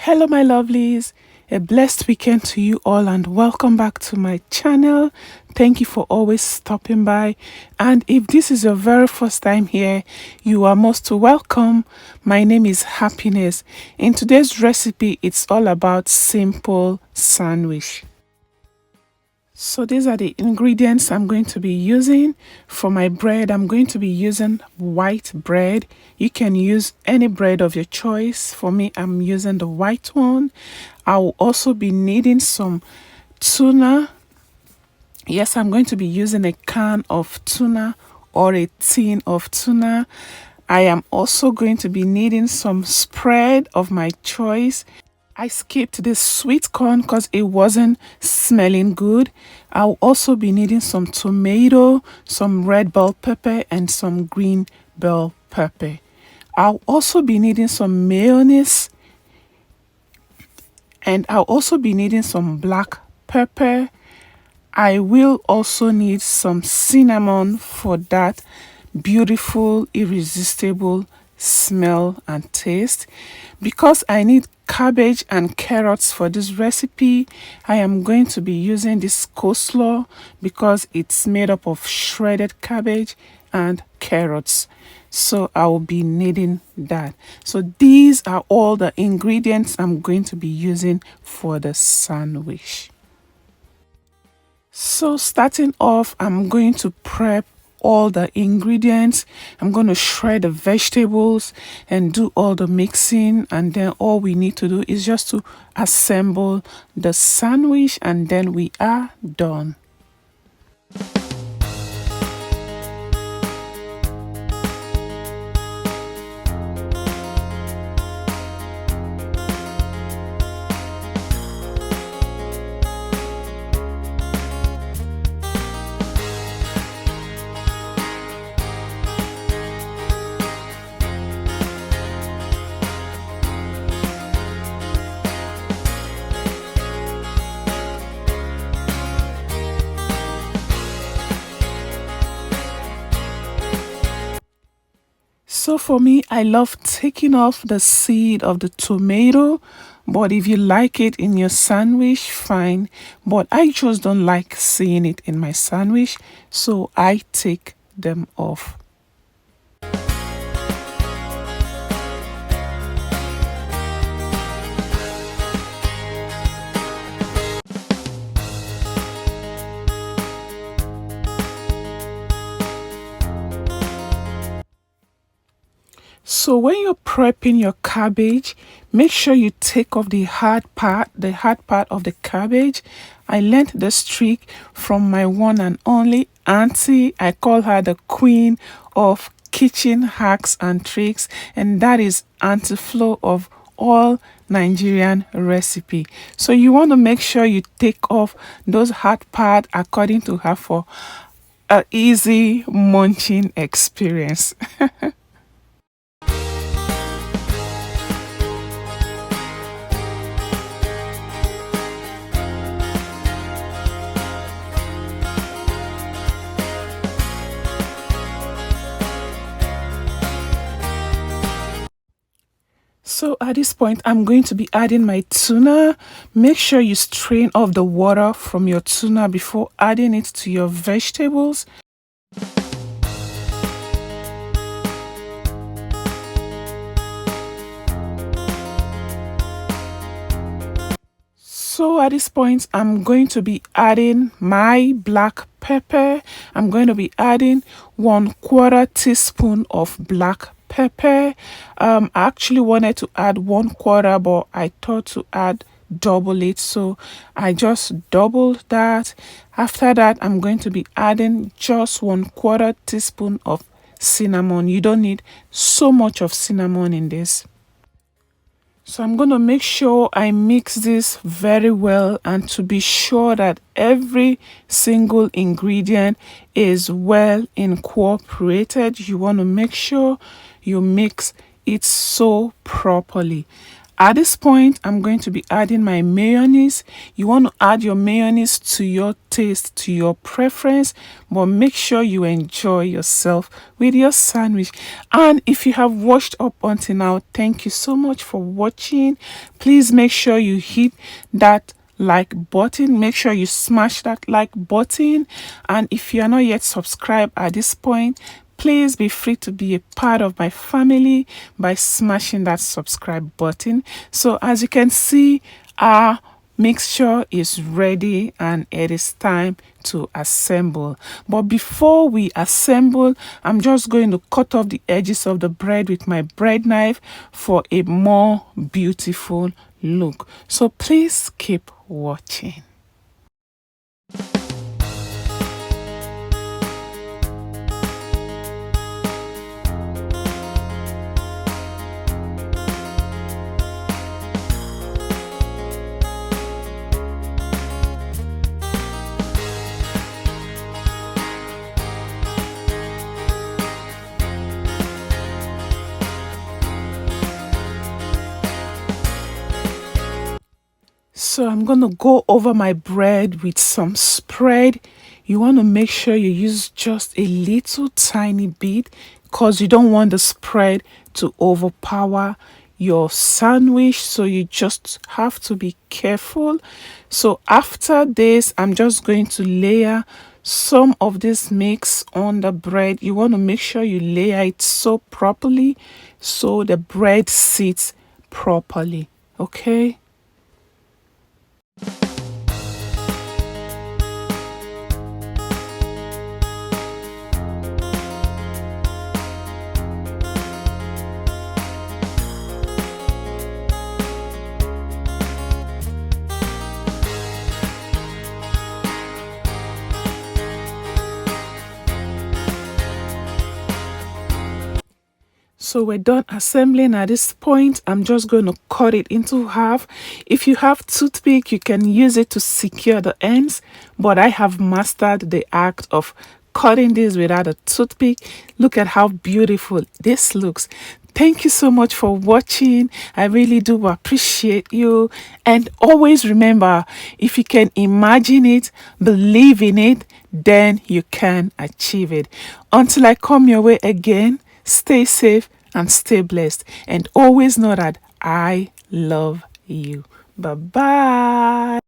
Hello my lovelies, a blessed weekend to you all and welcome back to my channel. Thank you for always stopping by, and if this is your very first time here, you are most welcome. My name is Happiness. In today's recipe, it's all about simple sandwich. So these are the ingredients I'm going to be using. For my bread, I'm going to be using white bread. You can use any bread of your choice. For me, I'm using the white one. I will also be needing some tuna. Yes, I'm going to be using a can of tuna or a tin of tuna. I am also going to be needing some spread of my choice. I skipped the sweet corn because it wasn't smelling good. I'll also be needing some tomato, some red bell pepper, and some green bell pepper. I'll also be needing some mayonnaise, and I'll also be needing some black pepper. I will also need some cinnamon for that beautiful, irresistible smell and taste. Because I need cabbage and carrots for this recipe, I am going to be using this coleslaw because it's made up of shredded cabbage and carrots. So I will be needing that. So these are all the ingredients I'm going to be using for the sandwich. So starting off, I'm going to prep all the ingredients. I'm going to shred the vegetables and do all the mixing, and then all we need to do is just to assemble the sandwich, and then we are done. So for me, I love taking off the seed of the tomato, but if you like it in your sandwich, fine. But I just don't like seeing it in my sandwich, so I take them off. So when you're prepping your cabbage, make sure you take off the hard part of the cabbage. I learned this trick from my one and only auntie. I call her the queen of kitchen hacks and tricks, and that is Auntie Flo of all Nigerian recipe. So you want to make sure you take off those hard part according to her for an easy munching experience. So at this point, I'm going to be adding my tuna. Make sure you strain off the water from your tuna before adding it to your vegetables. So at this point, I'm going to be adding my black pepper. I'm going to be adding 1/4 teaspoon of black pepper. I actually wanted to add 1/4, but I thought to add double it, so I just doubled that. After that, I'm going to be adding just 1/4 teaspoon of cinnamon. You don't need so much of cinnamon in this. So I'm going to make sure I mix this very well, and to be sure that every single ingredient is well incorporated, you want to make sure you mix it so properly. At this point, I'm going to be adding my mayonnaise. You want to add your mayonnaise to your taste, to your preference, but make sure you enjoy yourself with your sandwich. And if you have watched up until now, thank you so much for watching. Please make sure you hit that like button. Make sure you smash that like button. And if you are not yet subscribed at this point, please be free to be a part of my family by smashing that subscribe button. So as you can see, our mixture is ready and it is time to assemble. But before we assemble, I'm just going to cut off the edges of the bread with my bread knife for a more beautiful look. So please keep watching. So I'm going to go over my bread with some spread. You want to make sure you use just a little tiny bit because you don't want the spread to overpower your sandwich. So you just have to be careful. So after this, I'm just going to layer some of this mix on the bread. You want to make sure you layer it so properly so the bread sits properly. Okay. So we're done assembling. At this point, I'm just going to cut it into half. If you have toothpick, you can use it to secure the ends, but I have mastered the act of cutting this without a toothpick. Look at how beautiful this looks. Thank you so much for watching. I really do appreciate you. And always remember, if you can imagine it, believe in it, then you can achieve it. Until I come your way again, stay safe and stay blessed. And always know that I love you. Bye-bye.